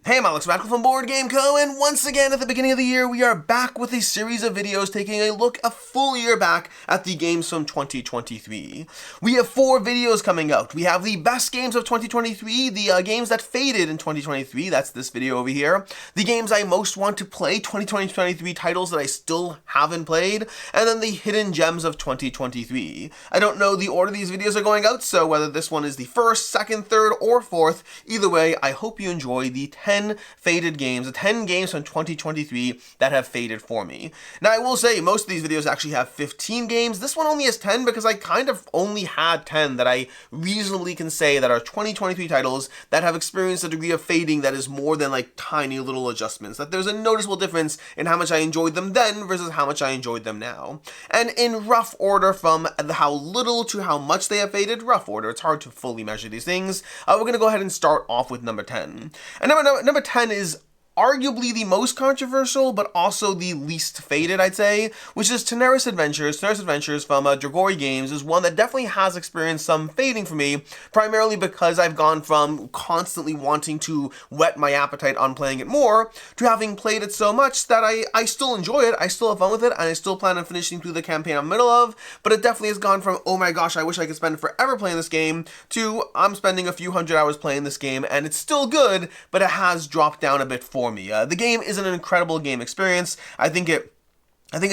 Hey, I'm Alex Radical from Board Game Co, and once again at the beginning of the year, we are back with a series of videos taking a look a full year back at the games from 2023. We have 4 videos coming out. We have the best games of 2023, the games that faded in 2023, that's this video over here, the games I most want to play, 2023 titles that I still haven't played, and then the hidden gems of 2023. I don't know the order these videos are going out, so whether this one is the first, second, third, or fourth, either way, I hope you enjoy the 10 faded games, the 10 games from 2023 that have faded for me. Now, I will say most of these videos actually have 15 games. This one only has 10 because I kind of only had 10 that I reasonably can say that are 2023 titles that have experienced a degree of fading that is more than like tiny little adjustments, that there's a noticeable difference in how much I enjoyed them then versus how much I enjoyed them now. And in rough order from how little to how much they have faded, rough order, it's hard to fully measure these things, we're going to go ahead and start off with number 10. And number 10 is arguably the most controversial, but also the least faded, I'd say, which is Tanares Adventures. Tanares Adventures from Dragori Games is one that definitely has experienced some fading for me, primarily because I've gone from constantly wanting to whet my appetite on playing it more, to having played it so much that I still enjoy it, I still have fun with it, and I still plan on finishing through the campaign I'm in the middle of, but it definitely has gone from, oh my gosh, I wish I could spend forever playing this game, to I'm spending a few hundred hours playing this game, and it's still good, but it has dropped down a bit for me. The game is an incredible game experience. I think it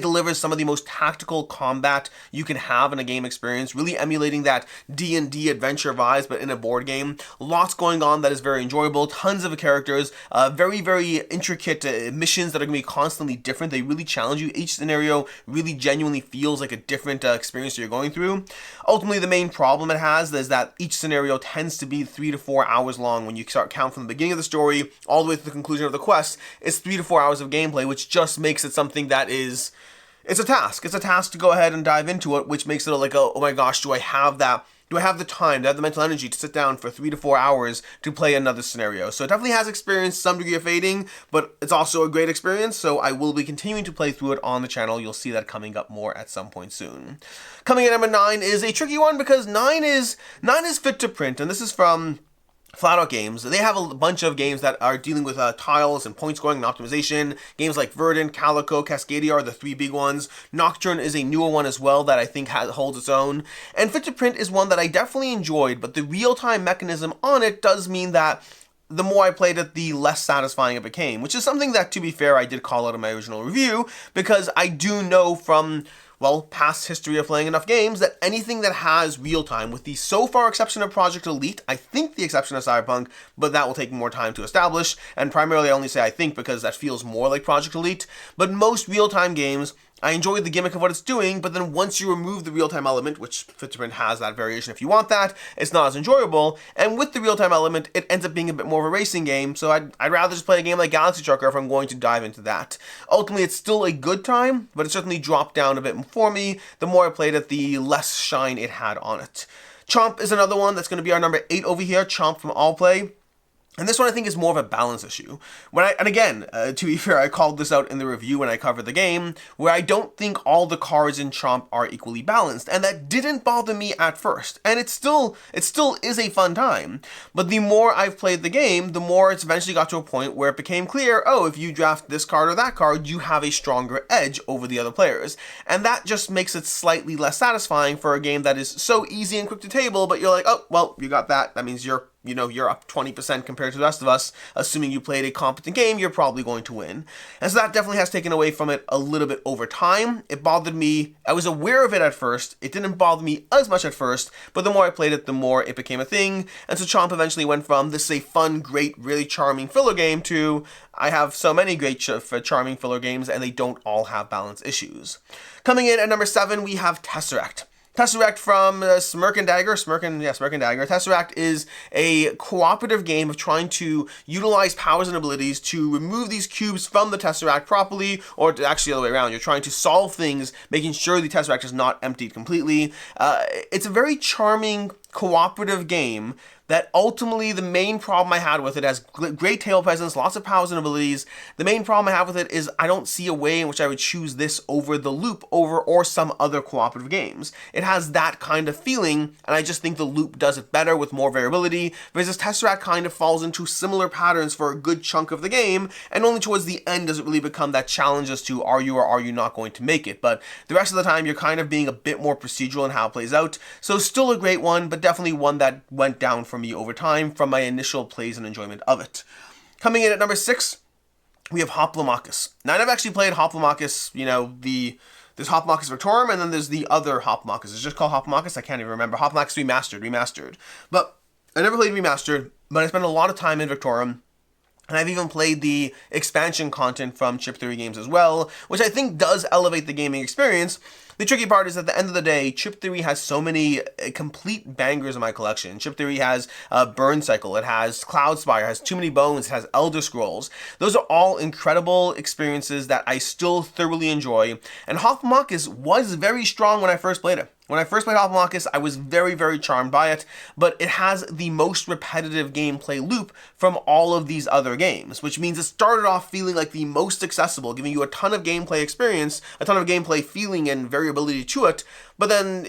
delivers some of the most tactical combat you can have in a game experience, really emulating that D&D adventure vibes, but in a board game. Lots going on that is very enjoyable, tons of characters, very, very intricate missions that are going to be constantly different. They really challenge you. Each scenario really genuinely feels like a different experience that you're going through. Ultimately, the main problem it has is that each scenario tends to be 3 to 4 hours long when you start count from the beginning of the story all the way to the conclusion of the quest. It's 3 to 4 hours of gameplay, which just makes it something that is it's a task. It's a task to go ahead and dive into it, which makes it like, oh my gosh, do I have that? Do I have the time, do I have the mental energy to sit down for 3 to 4 hours to play another scenario? So it definitely has experienced some degree of fading, but it's also a great experience, so I will be continuing to play through it on the channel. You'll see that coming up more at some point soon. Coming in at number 9 is a tricky one because 9 is fit to print, and this is from Flat Out Games. They have a bunch of games that are dealing with tiles and point scoring and optimization. Games like Verdant, Calico, Cascadia are the 3 big ones. Nocturne is a newer one as well that I think holds its own. And Fit to Print is one that I definitely enjoyed, but the real-time mechanism on it does mean that the more I played it, the less satisfying it became, which is something that, to be fair, I did call out in my original review, because I do know from past history of playing enough games that anything that has real-time, with the so far exception of Project Elite, I think the exception of Cyberpunk, but that will take more time to establish, and primarily I only say I think because that feels more like Project Elite, but most real-time games, I enjoy the gimmick of what it's doing, but then once you remove the real-time element, which Fit to Print has that variation if you want that, it's not as enjoyable, and with the real-time element, it ends up being a bit more of a racing game, so I'd rather just play a game like Galaxy Trucker if I'm going to dive into that. Ultimately, it's still a good time, but it certainly dropped down a bit for me. The more I played it, the less shine it had on it. Chomp is another one that's going to be our number 8 over here, Chomp from All Play. And this one I think is more of a balance issue. And again, to be fair, I called this out in the review when I covered the game, where I don't think all the cards in Chomp are equally balanced, and that didn't bother me at first. And it still is a fun time. But the more I've played the game, the more it's eventually got to a point where it became clear, oh, if you draft this card or that card, you have a stronger edge over the other players. And that just makes it slightly less satisfying for a game that is so easy and quick to table, but you're like, oh, well, you got that. That means you're up 20% compared to the rest of us. Assuming you played a competent game, you're probably going to win. And so that definitely has taken away from it a little bit over time. It bothered me. I was aware of it at first. It didn't bother me as much at first, but the more I played it, the more it became a thing. And so Chomp eventually went from this is a fun, great, really charming filler game to I have so many great charming filler games and they don't all have balance issues. Coming in at number 7, we have Tesseract. Tesseract from Smirk and Dagger. Tesseract is a cooperative game of trying to utilize powers and abilities to remove these cubes from the Tesseract properly, or actually the other way around. You're trying to solve things, making sure the Tesseract is not emptied completely. It's a very charming cooperative game that ultimately the main problem I had with it has great table presence, lots of powers and abilities. The main problem I have with it is I don't see a way in which I would choose this over the Loop or some other cooperative games. It has that kind of feeling, and I just think the Loop does it better with more variability, whereas Tesseract kind of falls into similar patterns for a good chunk of the game, and only towards the end does it really become that challenge as to are you or are you not going to make it. But the rest of the time, you're kind of being a bit more procedural in how it plays out. So still a great one, but definitely one that went down for me over time from my initial plays and enjoyment of it. Coming in at number 6, we have Hoplomachus. Now, I've actually played Hoplomachus, there's Hoplomachus Victorum, and then there's the other Hoplomachus. It's just called Hoplomachus, I can't even remember. Hoplomachus Remastered. But I never played Remastered, but I spent a lot of time in Victorum. And I've even played the expansion content from Chip Theory games as well, which I think does elevate the gaming experience. The tricky part is at the end of the day, Chip Theory has so many complete bangers in my collection. Chip Theory has Burn Cycle, it has Cloudspire, it has Too Many Bones, it has Elder Scrolls. Those are all incredible experiences that I still thoroughly enjoy. And Hoplomachus was very strong when I first played it. When I first played Hoplomachus, I was very, very charmed by it, but it has the most repetitive gameplay loop from all of these other games, which means it started off feeling like the most accessible, giving you a ton of gameplay experience, a ton of gameplay feeling and variability to it, but then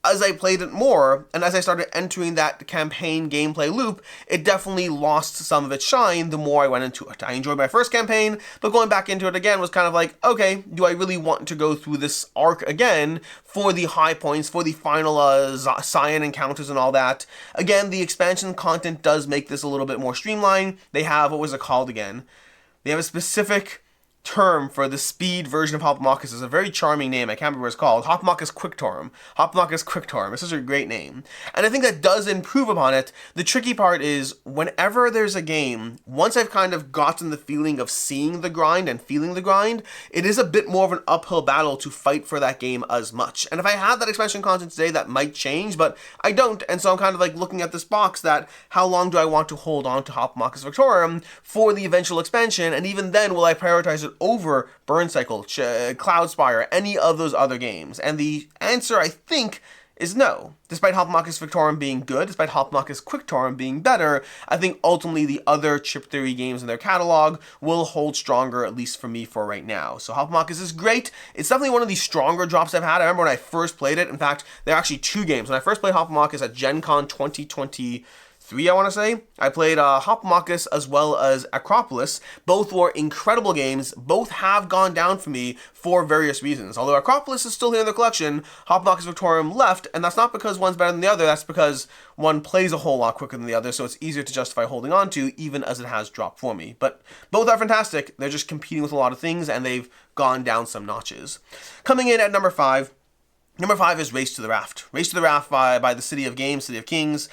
as I played it more, and as I started entering that campaign gameplay loop, it definitely lost some of its shine the more I went into it. I enjoyed my first campaign, but going back into it again was kind of like, okay, do I really want to go through this arc again for the high points, for the final Scion encounters and all that? Again, the expansion content does make this a little bit more streamlined. They have, what was it called again? They have a specific term for the speed version of Hoplomachus. Is a very charming name. I can't remember what it's called. Hoplomachus Quicktorm. Hoplomachus Quicktorm. It's such a great name. And I think that does improve upon it. The tricky part is whenever there's a game, once I've kind of gotten the feeling of seeing the grind and feeling the grind, it is a bit more of an uphill battle to fight for that game as much. And if I had that expansion content today, that might change, but I don't. And so I'm kind of like looking at this box that how long do I want to hold on to Hoplomachus Victorum for the eventual expansion? And even then, will I prioritize it over Burn Cycle, Cloudspire, any of those other games? And the answer, I think, is no. Despite Hoplomachus Victorum being good, despite Hoplomachus Quicktorm being better, I think ultimately the other Chip Theory games in their catalog will hold stronger, at least for me for right now. So Hoplomachus is great. It's definitely one of the stronger drops I've had. I remember when I first played it. In fact, there are actually 2 games. When I first played Hoplomachus at Gen Con 2023, I want to say, I played Hoplomachus as well as Acropolis. Both were incredible games. Both have gone down for me for various reasons. Although Acropolis is still here in the collection, Hoplomachus Victorum left, and that's not because one's better than the other. That's because one plays a whole lot quicker than the other, so it's easier to justify holding on to, even as it has dropped for me. But both are fantastic. They're just competing with a lot of things, and they've gone down some notches. Coming in at number 5. Number 5 is Race to the Raft. Race to the Raft by the City of Games, City of Kings,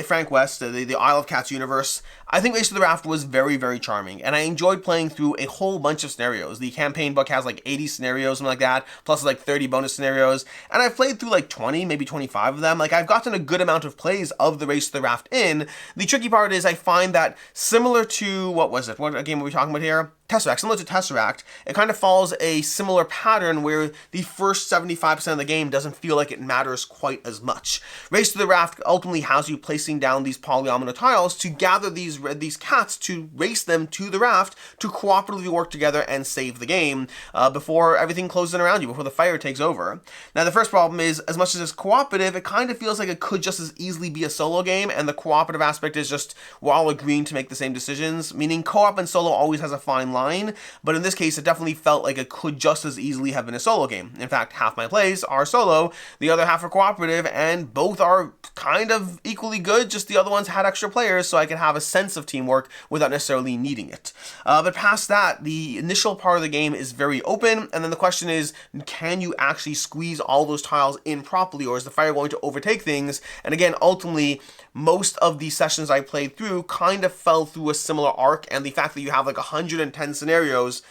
Frank West, the Isle of Cats universe. I think Race to the Raft was very, very charming, and I enjoyed playing through a whole bunch of scenarios. The campaign book has like 80 scenarios, something like that, plus like 30 bonus scenarios, and I've played through like 20, maybe 25 of them. Like, I've gotten a good amount of plays of the Race to the Raft in. The tricky part is I find that similar to, what game were we talking about here? Tesseract, similar to Tesseract, it kind of follows a similar pattern where the first 75% of the game doesn't feel like it matters quite as much. Race to the Raft ultimately has you placing down these polyomino tiles to gather these cats to race them to the raft to cooperatively work together and save the game before everything closes in around you, before the fire takes over. Now, the first problem is, as much as it's cooperative, it kind of feels like it could just as easily be a solo game, and the cooperative aspect is just we're all agreeing to make the same decisions, meaning co-op and solo always has a fine line, but in this case, it definitely felt like it could just as easily have been a solo game. In fact, half my plays are solo, the other half are cooperative, and both are kind of equally good, just the other ones had extra players, so I could have a sense of teamwork without necessarily needing it. But past that, the initial part of the game is very open, and then the question is, can you actually squeeze all those tiles in properly, or is the fire going to overtake things? And again, ultimately, most of the sessions I played through kind of fell through a similar arc, and the fact that you have like 110 scenarios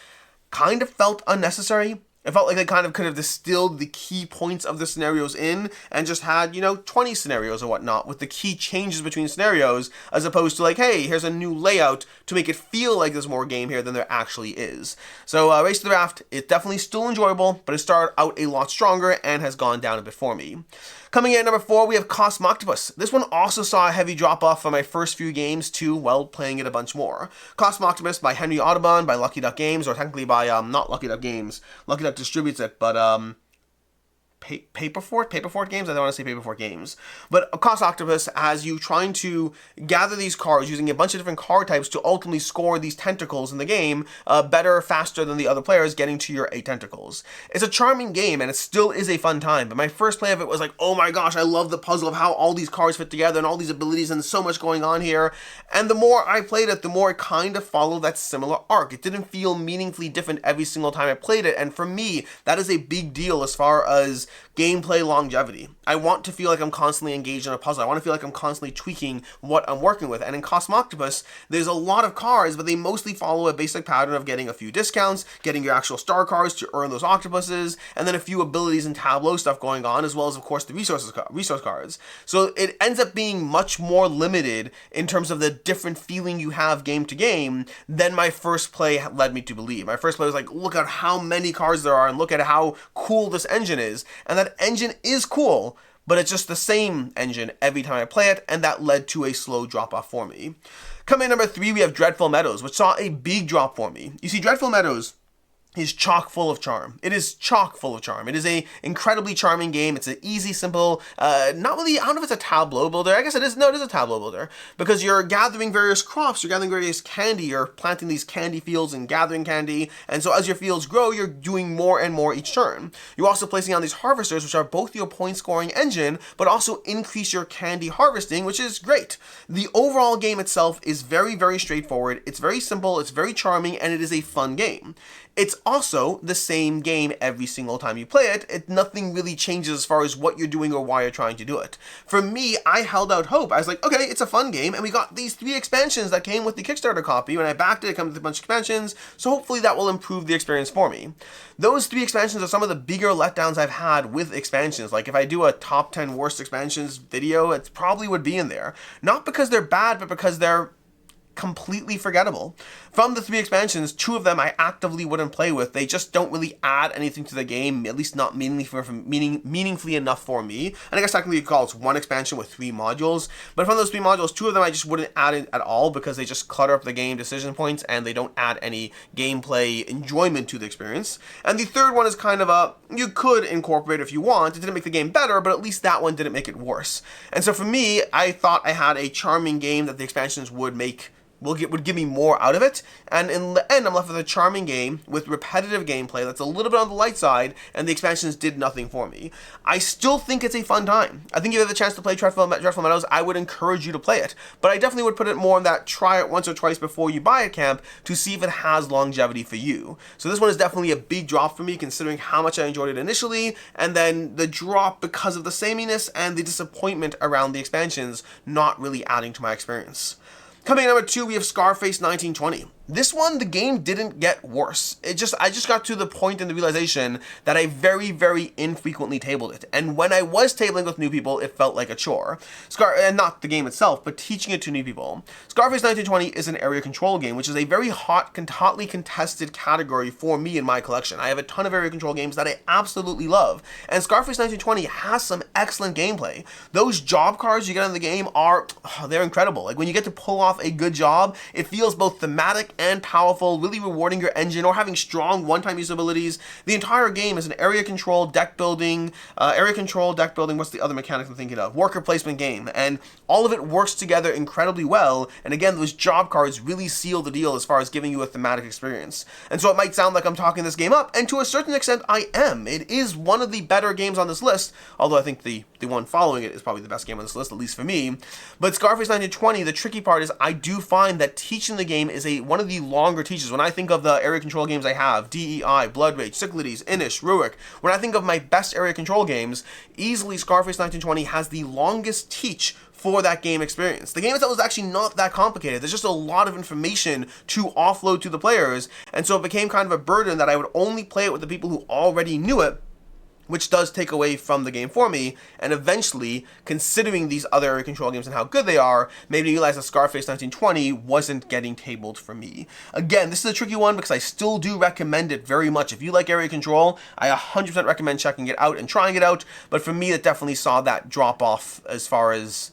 kind of felt unnecessary. It felt like they kind of could have distilled the key points of the scenarios in and just had, 20 scenarios or whatnot with the key changes between scenarios, as opposed to like, hey, here's a new layout to make it feel like there's more game here than there actually is. So Race to the Raft, it's definitely still enjoyable, but it started out a lot stronger and has gone down a bit for me. Coming in at number 4, we have Cosmoctopus. This one also saw a heavy drop-off from my first few games to, well, playing it a bunch more. Cosmoctopus by Henry Audubon, by Lucky Duck Games, or technically by, not Lucky Duck Games. Lucky Duck distributes it, but, Paperfort Games? I don't want to say Paperfort Games. But Cosmoctopus has you trying to gather these cards using a bunch of different card types to ultimately score these tentacles in the game better, faster than the other players getting to your 8 tentacles. It's a charming game and it still is a fun time, but my first play of it was like, oh my gosh, I love the puzzle of how all these cards fit together and all these abilities and so much going on here. And the more I played it, the more it kind of followed that similar arc. It didn't feel meaningfully different every single time I played it, and for me, that is a big deal as far as gameplay longevity. I want to feel like I'm constantly engaged in a puzzle. I want to feel like I'm constantly tweaking what I'm working with. And in Cosmoctopus, there's a lot of cards, but they mostly follow a basic pattern of getting a few discounts, getting your actual star cards to earn those octopuses, and then a few abilities and tableau stuff going on, as well as, of course, the resource cards. So it ends up being much more limited in terms of the different feeling you have game to game than my first play led me to believe. My first play was like, look at how many cards there are and look at how cool this engine is. And that engine is cool, but it's just the same engine every time I play it, and that led to a slow drop-off for me. Coming in number 3, we have Dreadful Meadows, which saw a big drop for me. You see, Dreadful Meadows is chock full of charm. It is chock full of charm. It is a incredibly charming game. It's an easy, simple, not really, I don't know if it's a tableau builder. I guess it is. No, it is a tableau builder because you're gathering various crops, you're gathering various candy, you're planting these candy fields and gathering candy. And so as your fields grow, you're doing more and more each turn. You're also placing on these harvesters, which are both your point scoring engine, but also increase your candy harvesting, which is great. The overall game itself is very, very straightforward. It's very simple. It's very charming, and it is a fun game. It's also the same game every single time you play it. Nothing really changes as far as what you're doing or why you're trying to do it. For me, I held out hope. I was like, okay, it's a fun game, and we got these 3 expansions that came with the Kickstarter copy. When I backed it, it comes with a bunch of expansions, so hopefully that will improve the experience for me. Those 3 expansions are some of the bigger letdowns I've had with expansions. Like if I do a top 10 worst expansions video, it probably would be in there. Not because they're bad, but because they're completely forgettable. From the 3 expansions, 2 of them I actively wouldn't play with. They just don't really add anything to the game, at least not meaningfully enough for me. And I guess technically you could call it 1 expansion with 3 modules. But from those 3 modules, 2 of them I just wouldn't add in at all because they just clutter up the game decision points and they don't add any gameplay enjoyment to the experience. And the third one is kind of you could incorporate if you want. It didn't make the game better, but at least that one didn't make it worse. And so for me, I thought I had a charming game that the expansions would give me more out of it, and in the end I'm left with a charming game with repetitive gameplay that's a little bit on the light side, and the expansions did nothing for me. I still think it's a fun time. I think if you have the chance to play Dreadful Meadows, I would encourage you to play it, but I definitely would put it more in that try it once or twice before you buy it camp to see if it has longevity for you. So this one is definitely a big drop for me considering how much I enjoyed it initially, and then the drop because of the sameness and the disappointment around the expansions not really adding to my experience. Coming in number 2, we have Scarface 1920. This one, the game didn't get worse. I just got to the point in the realization that I very, very infrequently tabled it. And when I was tabling with new people, it felt like a chore. And not the game itself, but teaching it to new people. Scarface 1920 is an area control game, which is a very hotly contested category for me in my collection. I have a ton of area control games that I absolutely love. And Scarface 1920 has some excellent gameplay. Those job cards you get in the game they're incredible. Like when you get to pull off a good job, it feels both thematic and powerful, really rewarding your engine or having strong one-time use abilities. The entire game is an area control, deck building, what's the other mechanic I'm thinking of? Worker placement game. And all of it works together incredibly well. And again, those job cards really seal the deal as far as giving you a thematic experience. And so it might sound like I'm talking this game up, and to a certain extent I am. It is one of the better games on this list, although I think the one following it is probably the best game on this list, at least for me. But Scarface 1920, the tricky part is I do find that teaching the game is one of the longer teaches. When I think of the area control games I have, DEI, Blood Rage, Cyclades, Inish, Rurik, when I think of my best area control games, easily Scarface 1920 has the longest teach for that game experience. The game itself is actually not that complicated. There's just a lot of information to offload to the players, and so it became kind of a burden that I would only play it with the people who already knew it, which does take away from the game for me, and eventually, considering these other area control games and how good they are, made me realize that Scarface 1920 wasn't getting tabled for me. Again, this is a tricky one because I still do recommend it very much. If you like area control, I 100% recommend checking it out and trying it out, but for me, it definitely saw that drop off as far as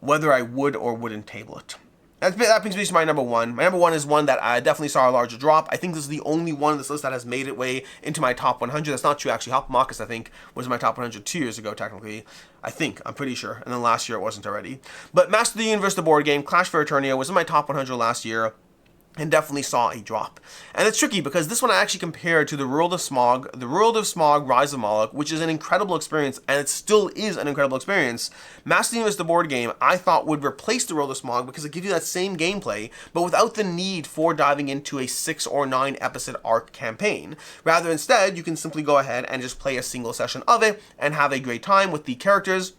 whether I would or wouldn't table it. That brings me to my number one. My number one is one that I definitely saw a larger drop. I think this is the only one on this list that has made its way into my top 100. That's not true, actually. Hoplomachus, I think, was in my top 100 2 years ago, technically. I'm pretty sure. And then last year it wasn't already. But Master of the Universe, the board game, Clash for Eternia, was in my top 100 last year, and definitely saw a drop. And it's tricky because this one I actually compared to the World of Smog, Rise of Moloch, which is an incredible experience, and it still is an incredible experience. Master of the Universe, the board game, I thought would replace the World of Smog because it gives you that same gameplay, but without the need for diving into a 6 or 9 episode arc campaign. Rather, instead, you can simply go ahead and just play a single session of it and have a great time with the characters,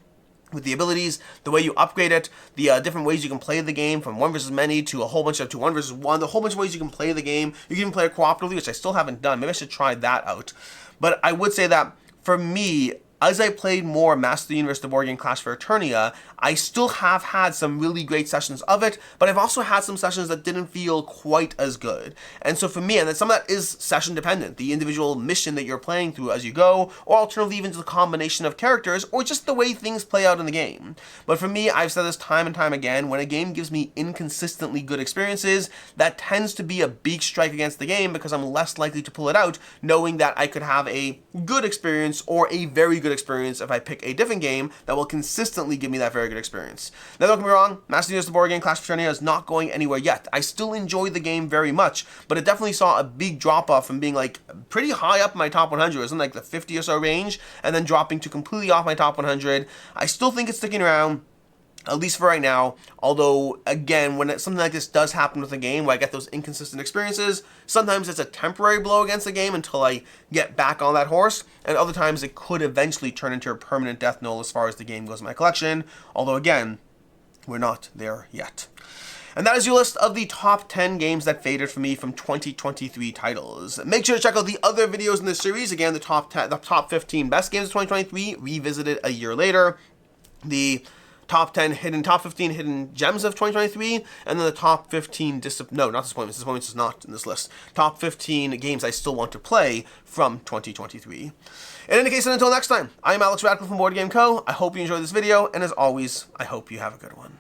with the abilities, the way you upgrade it, the different ways you can play the game, from 1 versus many to a whole bunch of 1 versus 1, the whole bunch of ways you can play the game. You can even play it cooperatively, which I still haven't done. Maybe I should try that out. But I would say that for me, as I played more Master of the Universe, the board game, Clash for Eternia, I still have had some really great sessions of it, but I've also had some sessions that didn't feel quite as good. And so for me, and some of that is session dependent, the individual mission that you're playing through as you go, or alternatively even just the combination of characters, or just the way things play out in the game. But for me, I've said this time and time again, when a game gives me inconsistently good experiences, that tends to be a big strike against the game because I'm less likely to pull it out, knowing that I could have a good experience or a very good experience if I pick a different game that will consistently give me that very good experience. Now, don't get me wrong, Master of the Universe, the board game, Clash for Eternia is not going anywhere yet. I still enjoy the game very much, but it definitely saw a big drop off from being like pretty high up in my top 100. It was in like the 50 or so range, and then dropping to completely off my top 100. I still think it's sticking around, at least for right now, although, again, when something like this does happen with a game where I get those inconsistent experiences, sometimes it's a temporary blow against the game until I get back on that horse, and other times it could eventually turn into a permanent death knell as far as the game goes in my collection, although, again, we're not there yet. And that is your list of the top 10 games that faded for me from 2023 titles. Make sure to check out the other videos in this series. Again, the top 15 best games of 2023, revisited a year later. The top 15 hidden gems of 2023, and then the top 15 disappointments. Disappointments is not in this list. Top 15 games I still want to play from 2023. In any case, and until next time, I'm Alex Radcliffe from Board Game Co. I hope you enjoyed this video, and as always, I hope you have a good one.